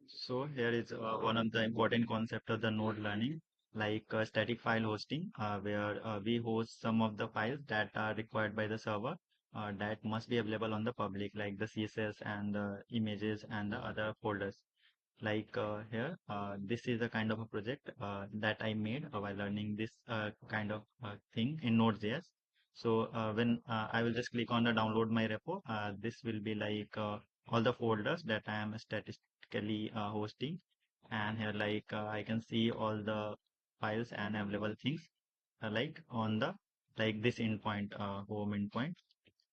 So here is one of the important concept of the node learning, like static file hosting, where we host some of the files that are required by the server that must be available on the public, like the CSS and the images and the other folders. Like here, this is a kind of a project that I made while learning this kind of thing in Node.js. So when I will just click on the download my repo, this will be like all the folders that I am statistically hosting. And here, like I can see all the files and available things like on the like this endpoint, home endpoint.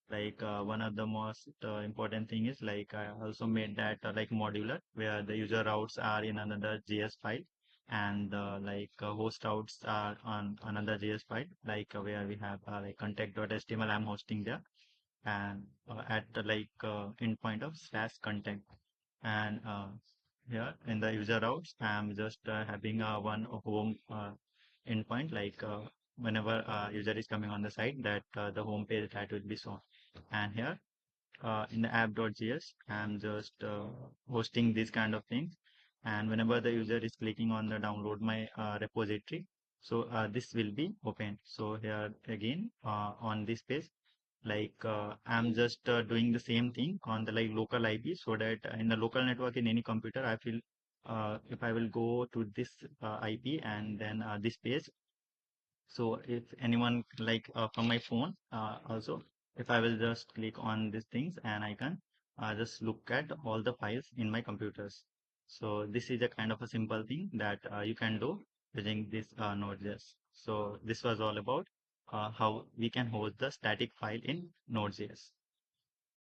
Like one of the most important thing is like I also made that like modular where the user routes are in another JS file and like host routes are on another JS file, like where we have like contact.html I'm hosting there, and at the like endpoint of slash content. And here in the user routes I'm just having one home endpoint, like whenever user is coming on the site, that the home page that will be shown. And here in the app.js, I'm just hosting these kind of things. And whenever the user is clicking on the download my repository, so this will be open. So here again on this page, like I'm just doing the same thing on the like local IP, so that in the local network in any computer, I feel if I will go to this IP and then this page, so if anyone like from my phone also, if I will just click on these things and I can just look at all the files in my computers. So this is a kind of a simple thing that you can do using this Node.js. So this was all about how we can host the static file in Node.js.